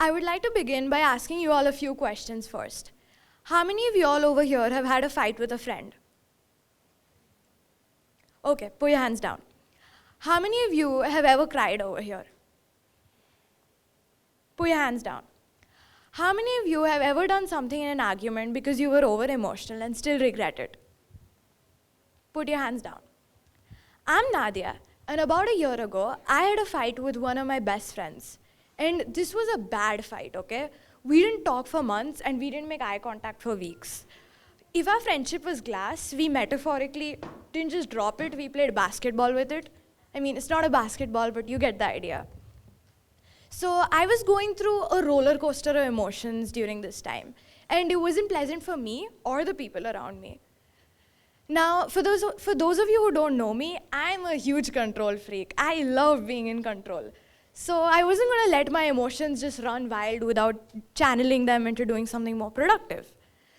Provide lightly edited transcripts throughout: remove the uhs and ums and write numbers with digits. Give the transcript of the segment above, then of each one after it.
I would like to begin by asking you all a few questions first. How many of you all over here have had a fight with a friend? Okay, put your hands down. How many of you have ever cried over here? Put your hands down. How many of you have ever done something in an argument because you were over-emotional and still regret it? Put your hands down. I'm Nadia, and about a year ago, I had a fight with one of my best friends. And this was a bad fight, okay? We didn't talk for months, and we didn't make eye contact for weeks. If our friendship was glass, we metaphorically didn't just drop it, we played basketball with it. I mean, it's not a basketball, but you get the idea. So I was going through a roller coaster of emotions during this time, and it wasn't pleasant for me or the people around me. Now, for those of you who don't know me, I'm a huge control freak. I love being in control. So I wasn't going to let my emotions just run wild without channeling them into doing something more productive.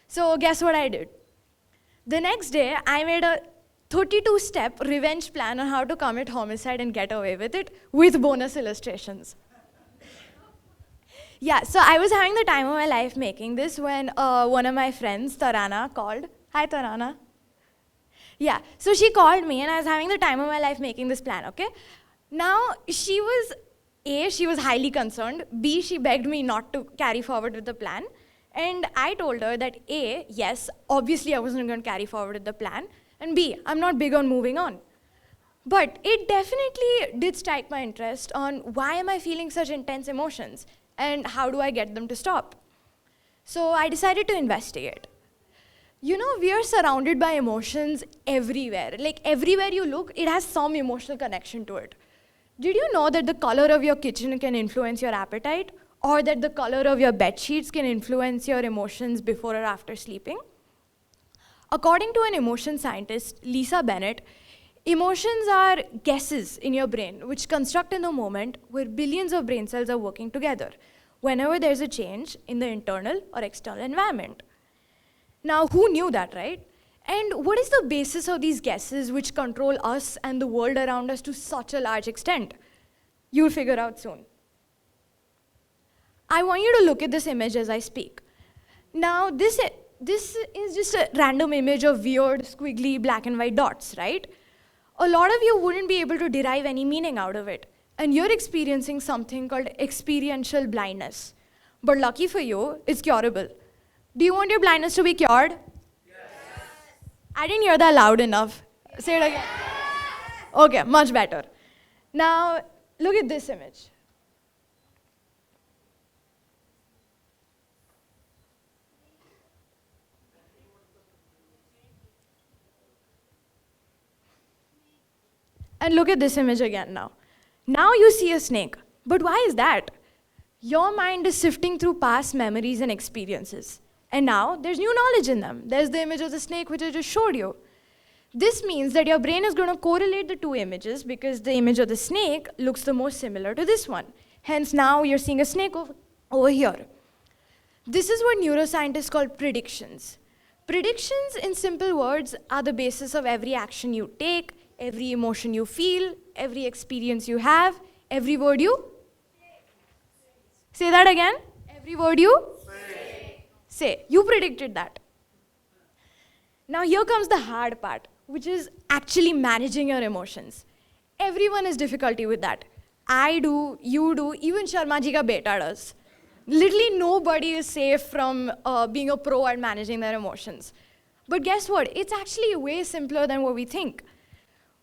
So guess what I did? The next day, I made a 32-step revenge plan on how to commit homicide and get away with it with bonus illustrations. Yeah, so I was having the time of my life making this when one of my friends, Tarana, called. Hi, Tarana. Yeah, so she called me and I was having the time of my life making this plan, okay? Now, she was highly concerned. B, she begged me not to carry forward with the plan. And I told her that A, yes, obviously I wasn't going to carry forward with the plan. And B, I'm not big on moving on. But it definitely did strike my interest on why am I feeling such intense emotions and how do I get them to stop? So I decided to investigate. You know, we are surrounded by emotions everywhere. Like everywhere you look, it has some emotional connection to it. Did you know that the color of your kitchen can influence your appetite? Or that the color of your bed sheets can influence your emotions before or after sleeping? According to an emotion scientist, Lisa Bennett, emotions are guesses in your brain which construct in the moment where billions of brain cells are working together whenever there's a change in the internal or external environment. Now, who knew that, right? And what is the basis of these guesses which control us and the world around us to such a large extent? You'll figure out soon. I want you to look at this image as I speak. Now, this is just a random image of weird, squiggly, black and white dots, right? A lot of you wouldn't be able to derive any meaning out of it. And you're experiencing something called experiential blindness. But lucky for you, it's curable. Do you want your blindness to be cured? Yes. I didn't hear that loud enough. Say it again. Yes. Okay, much better. Now, look at this image. And look at this image again now. Now you see a snake. But why is that? Your mind is sifting through past memories and experiences. And now there's new knowledge in them. There's the image of the snake which I just showed you. This means that your brain is going to correlate the two images because the image of the snake looks the most similar to this one. Hence now you're seeing a snake over here. This is what neuroscientists call predictions. Predictions, in simple words, are the basis of every action you take, every emotion you feel, every experience you have, every word you say that again. Every word you say. You predicted that. Now here comes the hard part, which is actually managing your emotions. Everyone has difficulty with that. I do, you do, even Sharma ji ka beta does. Literally nobody is safe from being a pro at managing their emotions. But guess what? It's actually way simpler than what we think.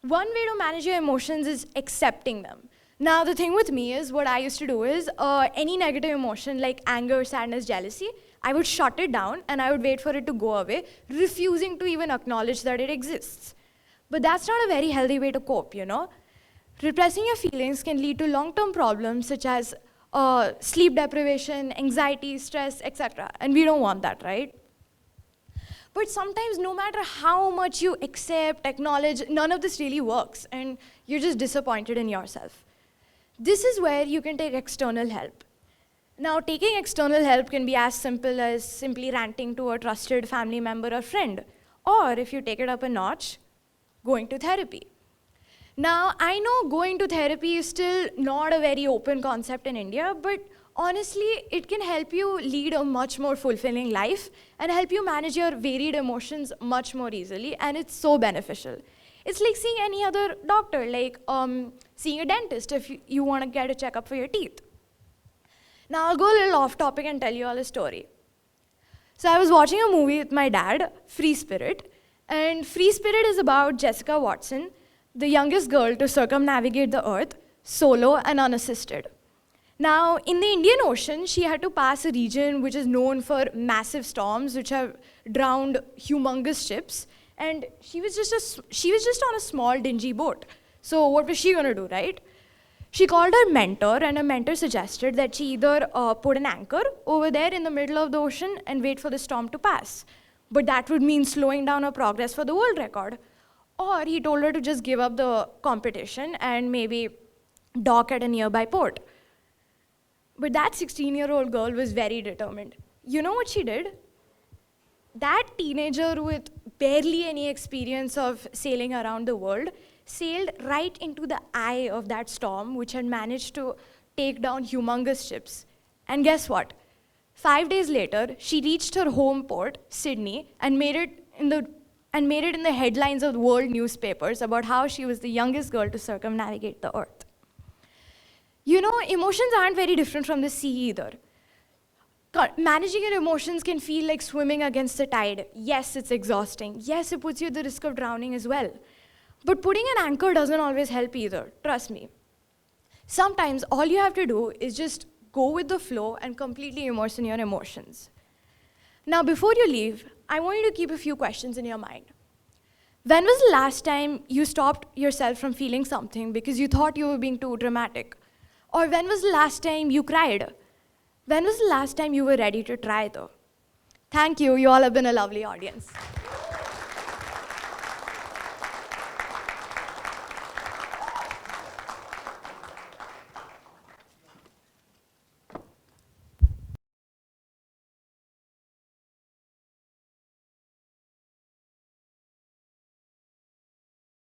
One way to manage your emotions is accepting them. Now, the thing with me is, what I used to do is, any negative emotion like anger, sadness, jealousy, I would shut it down and I would wait for it to go away, refusing to even acknowledge that it exists. But that's not a very healthy way to cope, you know? Repressing your feelings can lead to long-term problems such as sleep deprivation, anxiety, stress, etc. And we don't want that, right? But sometimes, no matter how much you accept, acknowledge, none of this really works, and you're just disappointed in yourself. This is where you can take external help. Now, taking external help can be as simple as simply ranting to a trusted family member or friend, or if you take it up a notch, going to therapy. Now, I know going to therapy is still not a very open concept in India, but Honestly, it can help you lead a much more fulfilling life and help you manage your varied emotions much more easily, and it's so beneficial. It's like seeing any other doctor, like seeing a dentist if you want to get a checkup for your teeth. Now, I'll go a little off topic and tell you all a story. So I was watching a movie with my dad, Free Spirit, and Free Spirit is about Jessica Watson, the youngest girl to circumnavigate the earth, solo and unassisted. Now, in the Indian Ocean, she had to pass a region which is known for massive storms, which have drowned humongous ships, and she was just on a small, dingy boat. So what was she going to do, right? She called her mentor, and her mentor suggested that she either put an anchor over there in the middle of the ocean and wait for the storm to pass. But that would mean slowing down her progress for the world record. Or he told her to just give up the competition and maybe dock at a nearby port. But that 16-year-old girl was very determined. You know what she did? That teenager with barely any experience of sailing around the world sailed right into the eye of that storm, which had managed to take down humongous ships. And guess what? 5 days later, she reached her home port, Sydney, and made it in the headlines of world newspapers about how she was the youngest girl to circumnavigate the earth. You know, emotions aren't very different from the sea either. Managing your emotions can feel like swimming against the tide. Yes, it's exhausting. Yes, it puts you at the risk of drowning as well. But putting an anchor doesn't always help either, trust me. Sometimes all you have to do is just go with the flow and completely immerse in your emotions. Now, before you leave, I want you to keep a few questions in your mind. When was the last time you stopped yourself from feeling something because you thought you were being too dramatic? Or when was the last time you cried? When was the last time you were ready to try, though? Thank you. You all have been a lovely audience.